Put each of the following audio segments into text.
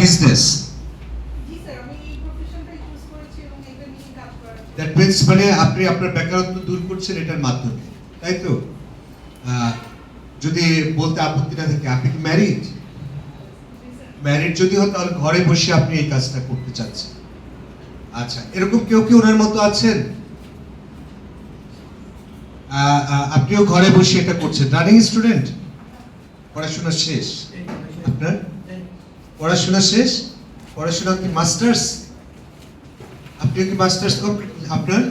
Business that means মানে আপনি আপনার বেকারত্ব দূর করছেন এটার মাধ্যমে, তাই তো? যদি বলতে আপত্তি না থাকে, আপনি কি ম্যারিড? ম্যারিড যদি হন তাহলে ঘরে বসে আপনি এই কাজটা করতে চাচ্ছেন। আচ্ছা, এরকম কেউ কি ওনার মতো আছেন? আপনিও ঘরে বসে এটা করছেন, রানিং স্টুডেন্ট, পড়াশোনা শেষ? আপনার পড়াশোনা শেষ? পড়াশোনা কি মাস্টার্স? আপনিও কি মাস্টার্স কমপ্লিট? আপনার?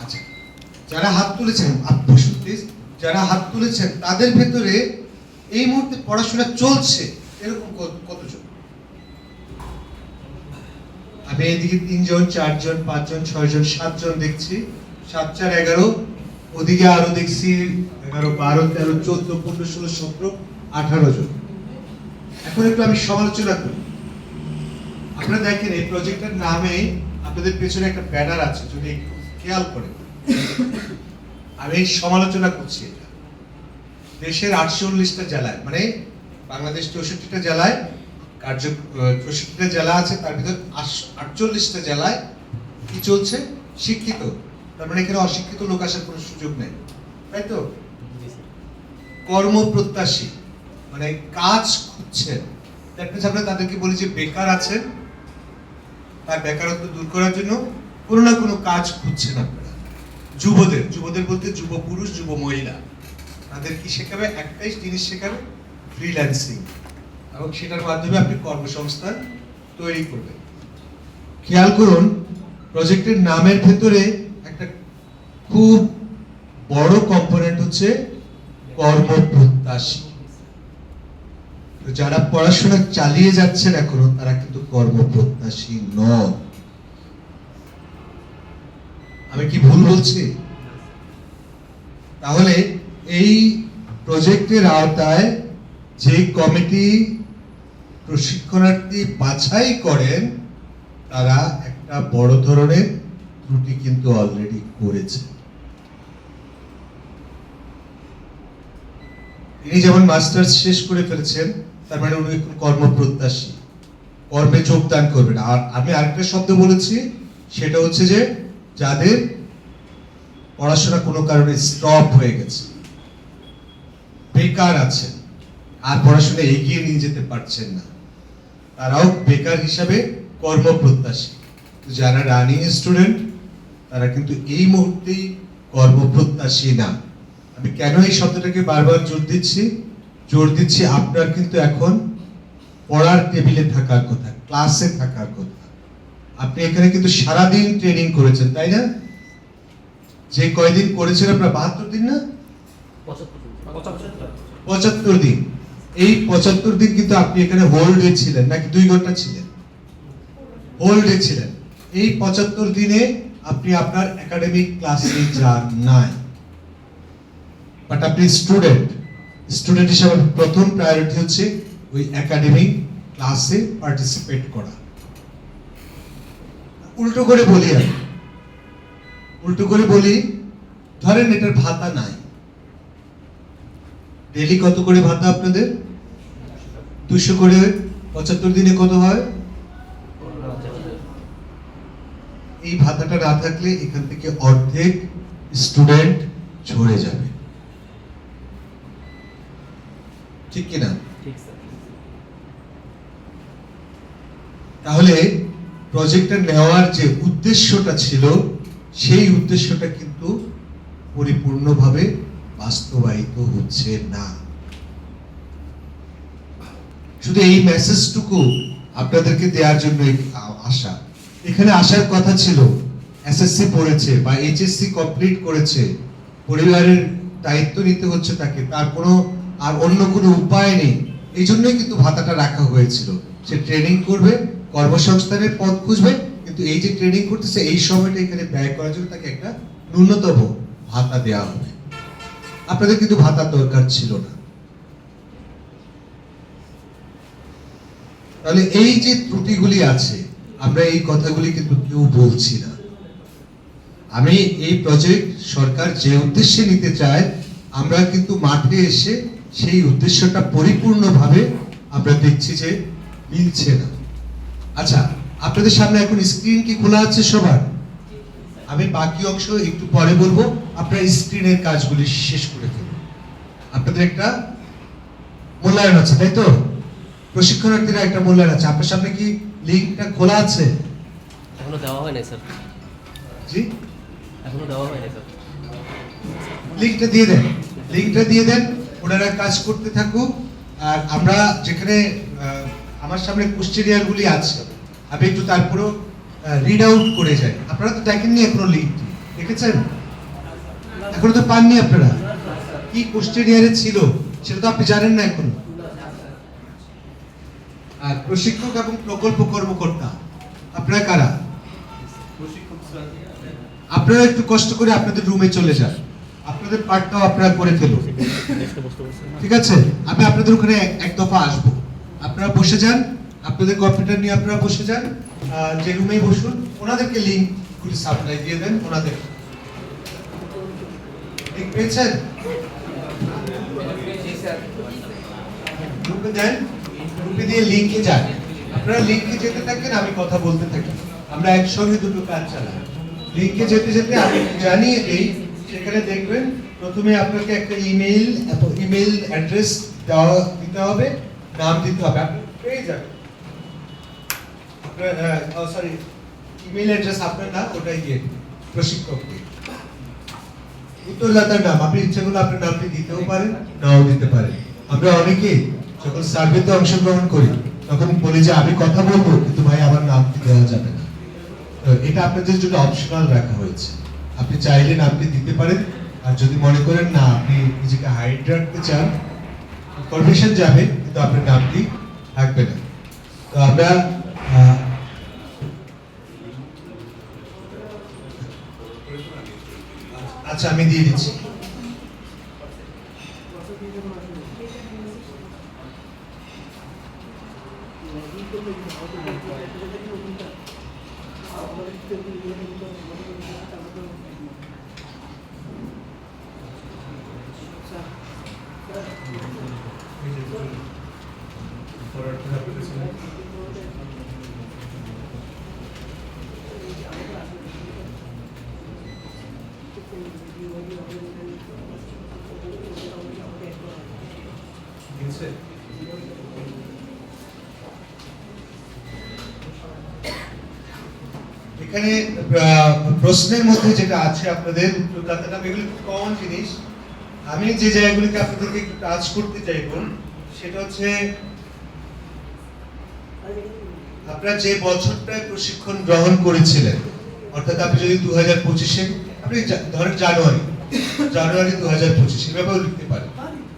আচ্ছা, যারা হাত তুলেছেন, বসুন প্লিজ, যারা হাত তুলেছেন তাদের ভেতরে এই মুহূর্তে পড়াশোনা চলছে এরকম কতজন? আমি এদিকে 3 জন, 4 জন, 5 জন, 6 জন, 7 জন দেখছি। 7 4 11, ওদিকে আরো দেখছি 11 12 13 14 15 16 17 18 জন। এখন একটু আমি সমালোচনা করি। আপনারা দেখেন এই প্রজেক্টের নামে আপনাদের পেছনে একটা ব্যানার আছে, যদি একটু খেয়াল করেন। আমি সমালোচনা করছি এটা। দেশের 48টা জেলায়, মানে বাংলাদেশ 64টা জেলায় 64টা জেলা আছে, তার ভিতর 48টা জেলায় কি চলছে? শিক্ষিত। তার মানে এখানে অশিক্ষিত লোক আসার কোনো সুযোগ নেই, তাই তো? কর্মপ্রত্যাশী মানে কাজ খুঁজছেন। আমরা তাদেরকে বলি যে বেকার আছেন, তার বেকারত্ব দূর করার জন্য কোনো না কোনো কাজ খুঁজছেন আপনারা। যুবদের বলতে যুব পুরুষ, যুব মহিলা, তাদের কি শেখাবে? একটাই জিনিস শেখাবে, ফ্রিল্যান্সিং, এবং সেটার মাধ্যমে আপনি কর্মসংস্থান তৈরি করবেন। খেয়াল করুন, প্রজেক্টের নামের ভেতরে একটা খুব বড় কম্পোনেন্ট হচ্ছে কর্মপ্রত্যাশী। যারা পড়াশোনা চালিয়ে যাচ্ছেন এখনো, তারা কিন্তু কর্মপ্রত্যাশী নন। আমি কি ভুল বলছি? তাহলে এই প্রজেক্টের আওতায় যে কমিটি প্রশিক্ষণার্থী বাছাই করেন, তারা একটা বড় ধরনের ত্রুটি কিন্তু অলরেডি করেছে। তিনি যেমন মাস্টার্স শেষ করে ফেলেছেন, তার মানে উনি কর্মপ্রত্যাশী, কর্মে যোগদান করবেন। আর আমি আরেকটা শব্দ বলেছি, সেটা হচ্ছে যে যাদের পড়াশোনা কোনো কারণে স্টপ হয়ে গেছে, বেকার আছেন, আর পড়াশোনা এগিয়ে নিয়ে যেতে পারছেন না, তারাও বেকার হিসাবে কর্মপ্রত্যাশী। যারা রানিং স্টুডেন্ট, তারা কিন্তু এই মুহূর্তেই কর্মপ্রত্যাশী না। আমি কেন এই শব্দটাকে বারবার জোর দিচ্ছি, আপনার কিন্তু এখন পড়ার টেবিলে থাকার কথা, ক্লাসে থাকার কথা। আপনি এখানে কিন্তু সারাদিন ট্রেনিং করেছেন, তাই না? যে কয়দিন করেছেন আপনার, 72 দিন না 75 দিন। এই 75 দিন কিন্তু আপনি এখানে হোল্ডে ছিলেন, নাকি 2 ঘন্টা ছিলেন? হোল্ডে ছিলেন। এই 75 দিনে আপনি আপনার একাডেমিক ক্লাসে যান নাই, বাট আপনি স্টুডেন্ট হিসেবে প্রথম প্রায়োরিটি হচ্ছে ওই একাডেমিক ক্লাসে পার্টিসিপেট করা। উল্টো করে বলি, ধরেন এটার ভাতা নাই। ডেইলি কত করে ভাতা আপনাদের? 200 করে। 75 দিনে কত হয়? এই ভাতাটা না থাকলে এখান থেকে অর্ধেক স্টুডেন্ট ঝরে যাবে, ঠিক কিনা? তাহলে প্রজেক্টটা নেওয়ার যে উদ্দেশ্যটা ছিল, সেই উদ্দেশ্যটা কিন্তু পরিপূর্ণভাবে বাস্তবায়িত হচ্ছে না। শুধু এই মেসেজটুকু আপনাদেরকে দেওয়ার জন্য আসা। এখানে আসার কথা ছিল এসএসসি পড়েছে বা এইচএসসি কমপ্লিট করেছে, পরিবারের দায়িত্ব নিতে হচ্ছে তাকে, তার কোনো আর অন্য কোনো উপায় নেই। এই জন্যই কিন্তু ভাতাটা রাখা হয়েছিল। সে ট্রেনিং করবে, কর্মসংস্থানের পথ খুঁজবে, কিন্তু এই যে ট্রেনিং করতেছে, এই সময়টা এখানে ব্যয় করার জন্য তাকে একটা ন্যূনতম ভাতা দেওয়া হবে। আপনাদের কিন্তু ভাতার দরকার ছিল না। তাহলে এই যে ত্রুটিগুলি আছে, আমরা এই কথাগুলি কিন্তু কেউ বলছি না। আমি এই প্রজেক্ট সরকার যে উদ্দেশ্যে নিতে চায়, আমরা কিন্তু মাঠে এসে সেই উদ্দেশ্যটা পরিপূর্ণভাবে আমরা দেখছি যে মিলছে না। আচ্ছা, আপনাদের সামনে এখন স্ক্রিন কি খোলা আছে সবার? আমি বাকি অংশ একটু পরে বলবো, আপনারা স্ক্রিনের কাজগুলি শেষ করে ফেলুন। আপনাদের একটা মূল্যায়ন আছে, তাই তো? প্রশিক্ষণার্থীরা একটা মূল্যায়ন আছে। আপনার সামনে কি লিঙ্কটা খোলা আছে? এখনো দেওয়া হয় নাই স্যার। জি, এখনো দেওয়া হয় নাই স্যার। লিঙ্কটা দিয়ে দেন, লিঙ্কটা দিয়ে দেন, ওনারা কাজ করতে থাকুক। আর আমরা যেখানে আমার সামনে কোশ্চেনিয়ার গুলি আছে, আমি একটু তারপরেও রিড আউট করে যাই। আপনারা তো দেখেননি এখনো লিঙ্ক, দেখেছেন? এখনো তো পাননি আপনারা। কি কোশ্চেনিয়ারে ছিল সেটা তো আপনি জানেন না এখনো। আর প্রশিক্ষক এবং প্রকল্প কর্মকর্তা আপনারা কারা? আপনারা একটু কষ্ট করে আপনাদের রুমে চলে যান, আপনাদের পার্টটাও আপনারা করে ফেলুন, ঠিক আছে? আমি আপনাদের ওখানে এক দফা আসবো, আপনারা বসে যান, আপনাদের কম্পিউটার নিয়ে আপনারা বসে যান, যে রুমেই বসুন। ওনাদেরকে লিঙ্ক গুলি সাপ্লাই দিয়ে দেন, ওনাদের লিঙ্ক পেয়েছেন? গ্রুপে দেন, গ্রুপে দিয়ে লিঙ্কে যান। আপনারা লিঙ্কে যেতে থাকেন, আমি কথা বলতে থাকি, আমরা একসঙ্গে দুটো কাজ চালাই। লিঙ্কে যেতে যেতে আমি জানিয়ে দিই, সেখানে দেখবেন প্রথমে আপনাকে একটা ইমেল অ্যাড্রেস দিতে হবে, নাম দিতে হবে, আপনি পেয়ে যাবেন। আপনার সরি, ইমেল অ্যাড্রেস আপনার না, ওটাই দিয়ে প্রশিক্ষককে। উত্তরদাতার নাম, আপনি ইচ্ছে করলে আপনার নামটি দিতেও পারেন, নাও দিতে পারেন। আমরা অনেকে যখন সার্ভেতে অংশগ্রহণ করি তখন বলি যে আমি কথা বলবো, কিন্তু ভাই আমার নামটি দেওয়া যাবে না। এটা আপনাদের জন্য অপশনাল রাখা হয়েছে, আপনি চাইলে নামটি দিতে পারেন। আর যদি মনে করেন না আপনি নিজেকে হাইড রাখতে চান, পারমিশন যাবে, কিন্তু আপনার নামটি থাকবে না। তো আমরা আচ্ছা, আমি দিয়ে দিচ্ছি। এখানে প্রশ্নের মধ্যে যেটা আছে আপনাদের উত্তরদাতা নাম, এগুলো কমন জিনিস। আমি যে জায়গাগুলিকে আপনাদেরকে একটু টাচ করতে চাইবো সেটা হচ্ছে আপনারা যে বছরটায় প্রশিক্ষণ গ্রহণ করেছিলেন, অর্থাৎ আপনি যদি 2025-এ আপনি ধরেন জানুয়ারি 2025 এভাবেও লিখতে পারেন,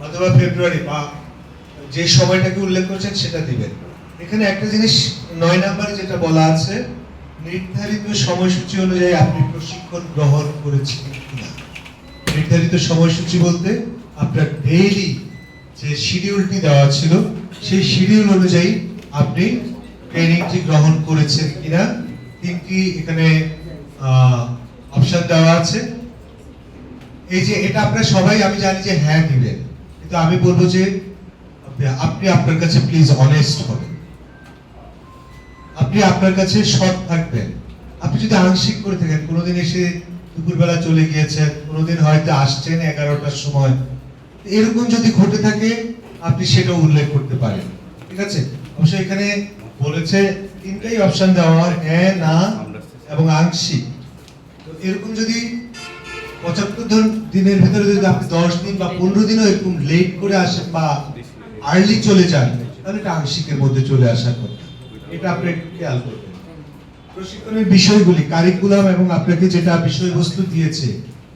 অথবা ফেব্রুয়ারি, বা যে সময়টাকে উল্লেখ করেছেন সেটা দিবেন। এখানে একটা জিনিস 9 নম্বরে যেটা বলা আছে, নির্ধারিত সময়সূচি অনুযায়ী আপনি প্রশিক্ষণ গ্রহণ করেছেন কিনা। নির্ধারিত সময়সূচি বলতে আপনার ডেইলি যে শিডিউলটি দেওয়া ছিল, সেই শিডিউল অনুযায়ী আপনি ট্রেনিংটি গ্রহণ করেছেন কিনা। তিনটি এখানে অপশন দেওয়া আছে। এই যে এটা আপনারা সবাই আমি জানি যে হ্যাঁ দিবেন, কিন্তু আমি বলবো যে আপনি আপনার কাছে প্লিজ অনেস্ট হবেন, আপনি আপনার কাছে সৎ থাকবেন। আপনি যদি আংশিক করে থাকেন, কোনোদিন এসে দুপুরবেলা চলে গিয়েছেন, কোনোদিন হয়তো আসছেন 11টার সময়, এরকম যদি ঘটে থাকে আপনি সেটাও উল্লেখ করতে পারেন, ঠিক আছে? অবশ্যই এখানে বলেছে তিনটাই অপশন দেওয়া, হ্যাঁ, না এবং আংশিক। তো এরকম যদি 75 দিনের ভিতরে যদি আপনি 10 দিন বা 15 দিনও এরকম লেট করে আসেন বা আর্লি চলে যান, তাহলে এটা আংশিকের মধ্যে চলে আসার কথা। এটা আপনি একটু খেয়াল করবেন। প্রশিক্ষণের বিষয়গুলি, কারিকুলাম এবং আপনাকে যেটা বিষয়বস্তু দিয়েছে,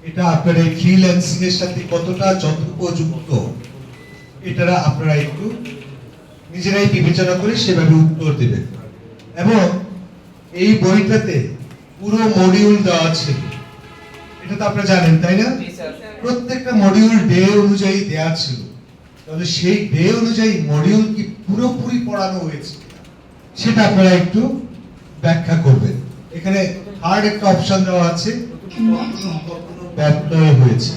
এটা আপনার এই ফ্রিল্যান্সিং এর সাথে কতটা যথোপযুক্ত, এটা আপনারা একটু নিজেরাই বিবেচনা করে সেভাবে উত্তর দেবেন। এবং এই বইটাতে পুরো মডিউল দেওয়া ছিল, এটা তো আপনারা জানেন, তাই না? প্রত্যেকটা মডিউল ডে অনুযায়ী দেওয়া ছিল। তাহলে সেই ডে অনুযায়ী মডিউল কি পুরোপুরি পড়ানো হয়েছে সেটা আপনারা একটু ব্যাখ্যা করবেন। এখানে হার্ড একটা অপশন দেওয়া আছে, ব্যত্যয় হয়েছে,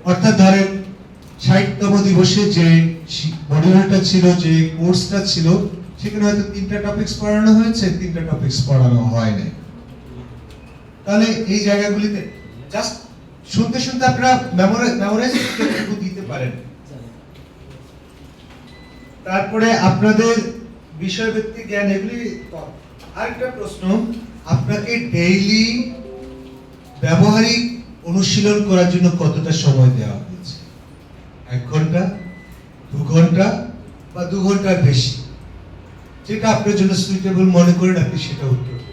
অর্থাৎ ধরেন 60তম দিবসে যে মডিউলটা ছিল, যে কোর্সটা ছিল, সেখানে হয়তো 3টা টপিকস পড়ানো হয়েছে, 3টা টপিকস পড়ানো হয় নাই। তাহলে এই জায়গাগুলিতে জাস্ট শুনতে শুনতে আপনারা মেমোরাইজ দিতে পারেন। তারপরে আপনাদের বিষয়ভিত্তিক জ্ঞান এগুলি। আরেকটা প্রশ্ন, আপনাকে ডেইলি ব্যবহারিক অনুশীলন করার জন্য কতটা সময় দেওয়া হয়েছে? 1 ঘন্টা, 2 ঘন্টা বা 2 ঘন্টার বেশি? যেটা আপনার জন্য সুইটেবল মনে করেন আপনি সেটা উত্তর দিন।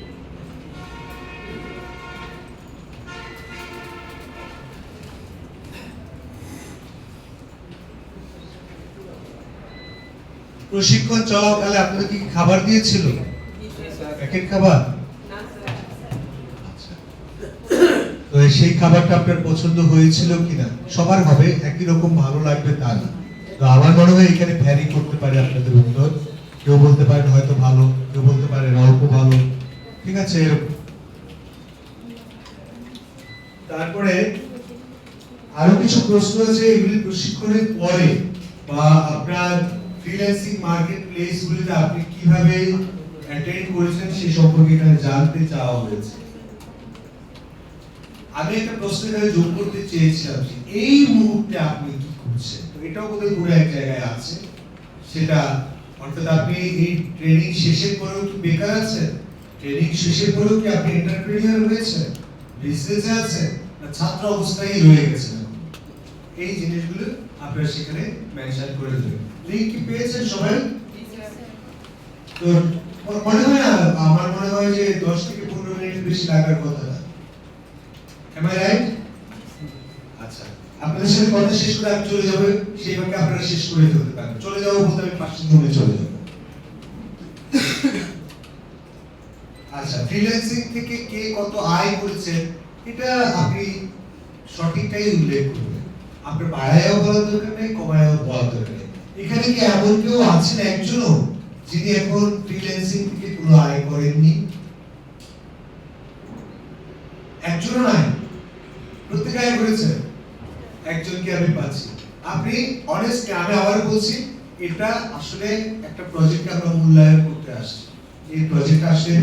প্রশিক্ষণ চলাকালে আপনাদের কি খাবার দিয়েছিল? প্যাকেট খাবার? আচ্ছা। তো সেই খাবারটা আপনার পছন্দ হয়েছিল কিনা? সবার হবে, একই রকম ভালো লাগবে তা না। তো আমার মনে হয় এখানে ভ্যারি করতে পারে আপনাদের উত্তর। কেউ বলতে পারেন হয়তো ভালো, কেউ বলতে পারেন অল্প ভালো, ঠিক আছে এরকম। তারপরে আরো কিছু প্রশ্ন আছে, এগুলি প্রশিক্ষণের পরে বা আপনার ফ্রিল্যান্সিং মার্কেট প্লেস গুলিতে আপনি কিভাবে অ্যাটেন্ড করেছেন সে সম্পর্কে এখানে জানতে চাওয়া হয়েছে। আমি একটা প্রশ্ন এখানে যোগ করতে চেয়েছিলাম যে এই মুহূর্তে আপনি কি করছেন? তো এটাও বোধহয় পুরো এক জায়গায় আছে, সেটা অর্থাৎ আপনি এই ট্রেনিং শেষের পরেও কি বেকার আছেন? ট্রেনিং শেষের পরেও কি আপনি এন্টারপ্রেনিউর হয়েছেন, বিজনেসে আছেন, না ছাত্র অবস্থায় রয়ে গেছেন? এই জিনিসগুলো আপনারা সেখানে মেনশন করে দেবেন। লিংক কি পেয়েছেন সবাই? তো মনে হয় না, আমার মনে হয় যে 10 থেকে 15 মিনিট বেশি লাগার কথা না। Am I right? আচ্ছা, আপনাদের সাথে কথা শেষ করে আমি চলে যাব, সেইভাবে আপনারা শেষ করে ফেলতে পারেন। চলে যাবো বলতে আমি 5 মিনিটে চলে যাব। আচ্ছা, ফ্রিল্যান্সিং থেকে কে কত আয় করেছে এটা আপনি সঠিকটাই উল্লেখ করবেন। আপনার বাড়ায়ও বলার দরকার নেই, কমায়ও বলার দরকার নেই। এখানে কি এমন কেউ আছেন একজনও যিনি এখন ফ্রিল্যান্সিং থেকে কোনো আয় করেননি? একজনও নাই, প্রত্যেকে আয় করেছে। একজনকে আমি পাচ্ছি। আপনি অনেস্টলি, আমি আবার বলছি, এটা আসলে একটা প্রজেক্ট আমরা মূল্যায়ন করতে আসছি। এই প্রজেক্ট আসলে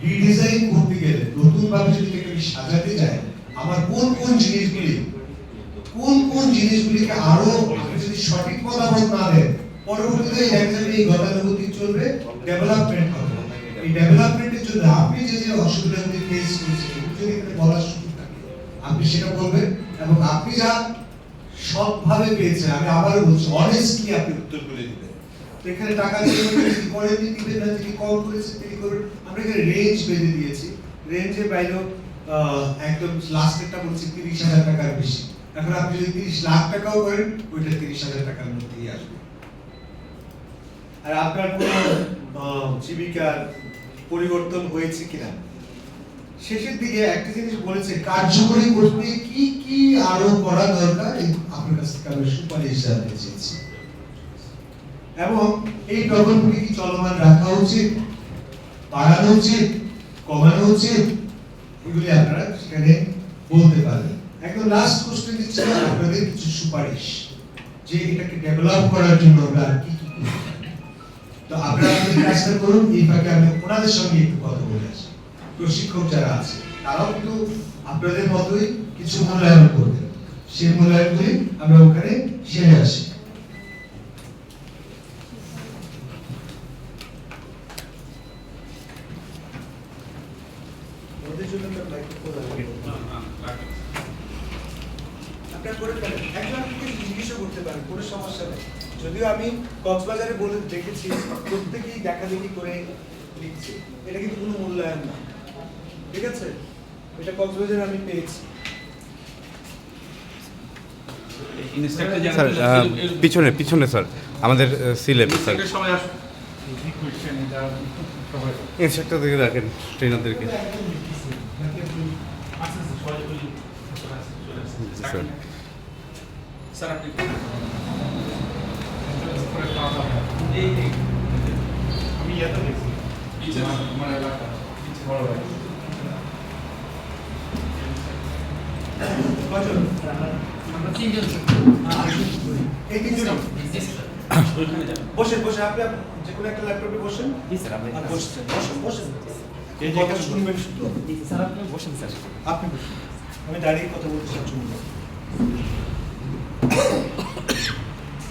রিডিজাইন করতে গেলে, নতুন ভাবে যদি এটাকে সাজাতে যায়, আমার কোন কোন জিনিসগুলিকে আরো আপনি যদি সঠিক মতামত না দেন, পরবর্তীতে দেখা যাবে এই গতানুগতিক চলবে, ডেভেলপমেন্ট হবে। এই ডেভেলপমেন্টের জন্য আপনি যে যে অসুবিধাগুলি ফেস করছেন যদি এখানে বলার সুযোগ থাকে, আপনি সেটা বলবেন এবং আপনি যা সৎভাবে পেয়েছেন, আমি আবারও বলছি, অনেস্টলি আপনি উত্তরগুলো দিবেন। তো এখানে টাকা দিয়ে যদি পরের দিন দিবেন না, যদি কম করেছে তিনি করবেন। আমরা এখানে রেঞ্জ বেঁধে দিয়েছি, রেঞ্জের বাইরেও একদম লাস্টেরটা বলছি 30,000 টাকার বেশি। এখন আপনি যদি 30 লাখ টাকাও করেন, ওইটা 30,000 টাকার মধ্যেই আসবে। আর আপনার কোনো জীবিকার পরিবর্তন হয়েছে কিনা? শেষের দিকে একটা জিনিস বলেছে, কার্যকরী করতে কি কি আরো করা দরকার, আপনার কাছ থেকে আমি সুপারিশ জানতে চেয়েছি। এবং এই প্রকল্পটি কি চলমান রাখা উচিত, বাড়ানো উচিত, কমানো উচিত, এগুলি আপনারা সেখানে বলতে পারেন। একদম লাস্ট কোশ্চেন দিচ্ছি আপনাদের কিছু সুপারিশ, যে এটাকে ডেভেলপ করার জন্য আমরা কি কি করতে পারি। তো আপনারা যদি কাজটা করুন, এই ফাঁকে আমি ওনাদের সঙ্গে একটু কথা বলে আসি। প্রশিক্ষক যারা আছে তারাও কিন্তু আপনাদের মতোই কিছু মূল্যায়ন করবে, সেই মূল্যায়নগুলি আমরা ওখানে সেরে আসি। যদিও আমি কক্সবাজারে বলে দেখেছি, প্রত্যেকেই দেখাদেখি করে লিখছে, এটা কিন্তু কোনো মূল্যায়ন না, ঠিক আছে? এটা কক্সবাজারে আমি পেয়েছি। স্যার পিছনে পিছনে স্যার আমাদের সিলেবাস স্যার ইনস্ট্রাক্টর থেকে রাখেন, ট্রেনারদেরকে। স্যার স্যার আপনি আমি ইয়াতে দেখছি পিছে আমার এলাকা পিছে বড় ভাই কজন? আমরা 3 জন। এই 3 জন। বসেন বসে আপনি যে কোনো একটা ল্যাপটপে বসেন জি স্যার আপনি আর বসছেন বসেন বসেন এই কথা শুনবেন শুধু স্যার আপনি বসেন স্যার আপনি বসুন আমি দাঁড়িয়ে কথা বলতে শুনবো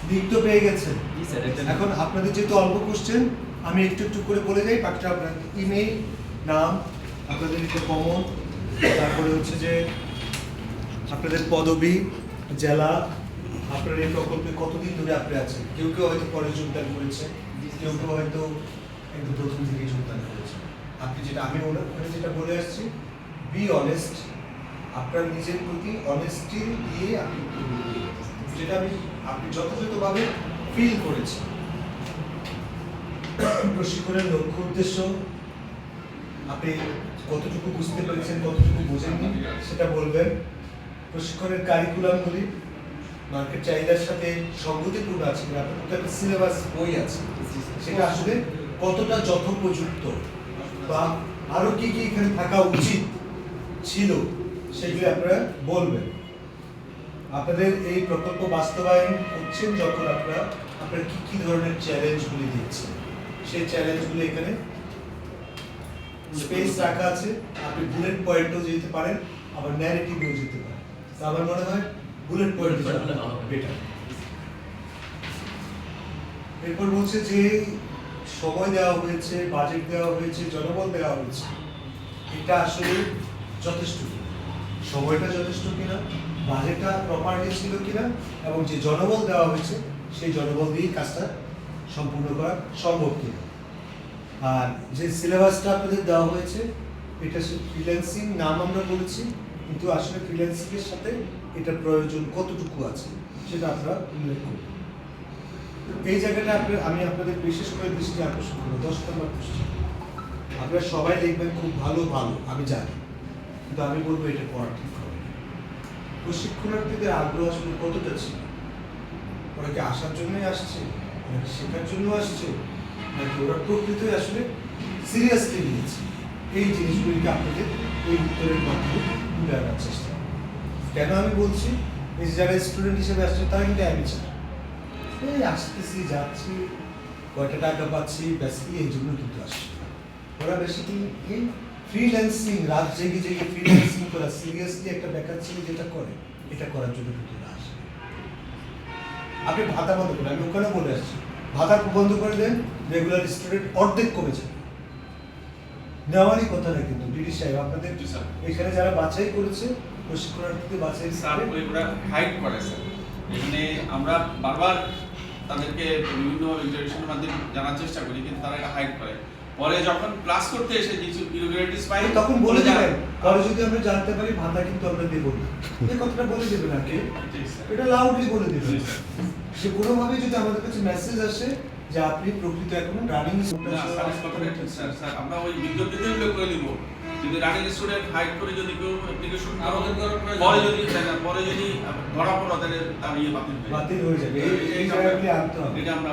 লিখ তো পেয়ে গেছেন জি স্যার এখন আপনাদের যেহেতু অল্প কোশ্চেন আমি একটু একটু করে বলে যাই বাকিটা আপনার ইমেল নাম আপনাদের একটু কমন তারপরে হচ্ছে যে আপনাদের পদবি জেলা আপনার এই প্রকল্পে কতদিন ধরে আপনি আছেন কেউ কেউ হয়তো পরে যোগদান করেছে কেউ কেউ হয়তো একদম প্রথম থেকে যোগদান করেছে আপনি যেটা আমি ওখানে যেটা বলে আসছি বি অনেস্ট আপনার নিজের প্রতি অনেস্টি দিয়ে আপনি যেটা আপনি যথাযথভাবে ফিল করেছেন প্রশিক্ষণের লক্ষ্য উদ্দেশ্য আপনি কতটুকু বুঝতে পেরেছেন কতটুকু বোঝেননি সেটা বলবেন প্রশিক্ষণের কারিকুলামগুলি মার্কেট চাহিদার সাথে সঙ্গতিপূর্ণ আছে কিনা আপনার তো একটা সিলেবাস বই আছে সেটা আসলে কতটা যথোপযুক্ত বা আরো কি কি এখানে থাকা উচিত ছিল সেগুলি আপনারা বলবেন আপনাদের এই প্রকল্প বাস্তবায়ন করছেন যখন আপনারা কি কি ধরনের চ্যালেঞ্জগুলি দিচ্ছেন সেই চ্যালেঞ্জগুলি এখানে স্পেস রাখা আছে আপনি বুলেট পয়েন্টও যেতে পারেন আবার ন্যারেটিভেও যেতে পারেন তো আমার মনে হয় বুলেট পয়েন্ট বেটার এরপর বলছে যে সময় দেওয়া হয়েছে বাজেট দেওয়া হয়েছে জনবল দেওয়া হয়েছে এটা আসলে যথেষ্ট কিনা সময়টা যথেষ্ট কিনা বাজেটটা প্রপারলি ছিল কিনা এবং যে জনবল দেওয়া হয়েছে সেই জনবল দিয়েই কাজটা সম্পূর্ণ করা সম্ভব কিনা আর যে সিলেবাসটা আপনাদের দেওয়া হয়েছে এটা ফ্রিল্যান্সিং নাম আমরা বলেছি কিন্তু আসলে ফ্রিল্যান্সিং এর সাথে এটা প্রয়োজন কতটুকু আছে সেটা আপনারা উল্লেখ করবেন এই জায়গাটা আমি আপনাদের বিশেষ করে দৃষ্টি আকর্ষণ করবো 10 নম্বর কোশ্চেন আপনারা সবাই লিখবেন খুব ভালো ভালো আমি জানি কিন্তু আমি বলবো এটা পড়া ঠিক হবে প্রশিক্ষণার্থীদের আগ্রহ আসলে কতটা ছিল ওরা কি আসার জন্যই আসছে নাকি শেখার জন্য আসছে নাকি ওরা প্রকৃতই আসলে সিরিয়াসলি নিয়েছে এই জিনিসগুলিকে আপনাদের এই উত্তরের মাধ্যমে তুলে আনার চেষ্টা কেন আমি বলছি এই যে যারা স্টুডেন্ট হিসেবে আসছে তারা কিন্তু অ্যামেচার এই আসতেছি যাচ্ছি কয়টা টাকা পাচ্ছি ব্যাস এই জন্য কিন্তু আসছে ওরা বেসিক্যালি এই ফ্রিল্যান্সিং রাত জেগে জেগে ফ্রিল্যান্সিং করা সিরিয়াসলি একটা বেকার ছেলে যেটা করে এটা করার জন্য কিন্তু না আসে আপনি ভাতা বন্ধ করেন আমি ওখানে বলে আসছি ভাতা বন্ধ করে দেন রেগুলার স্টুডেন্ট অর্ধেক কমে যায় নেওয়ারই কথা না কিন্তু ডিডি সাহেব আপনাদের এখানে যারা বাছাই করেছে প্রশিক্ষণার্থীদের বাছাই স্যার ওইগুলা হাইড করে স্যার এখানে আমরা বারবার তাদেরকে বিভিন্নভাবে ইন্টারেকশনের মাধ্যমে জানার চেষ্টা করি কিন্তু তারা এটা হাইড করে পরে যখন ক্লাস করতে এসে কিছু ইরেগুলারিটিস পাই তখন বলে দেবেন পরে যদি আমরা জানতে পারি ভাতা কিন্তু আমরা দেবো না এই কথাটা বলে দেবেন আগে এটা লাউডলি বলে দেবেন সে কোনোভাবে যদি আমাদের কাছে মেসেজ আসে যে আপনি প্রকৃত এখন রানিং স্যার আমরা ওই বিজ্ঞপ্তিতে উল্লেখ করে দিব যদি রানিং স্টুডেন্ট হাইড করে যদি কেউ অ্যাপ্লিকেশন পরে যদি ধরা পড়ো তাহলে তার ইয়ে বাতিল বাতিল হয়ে যাবে এই জায়গাগুলি আনতে হবে এটা আমরা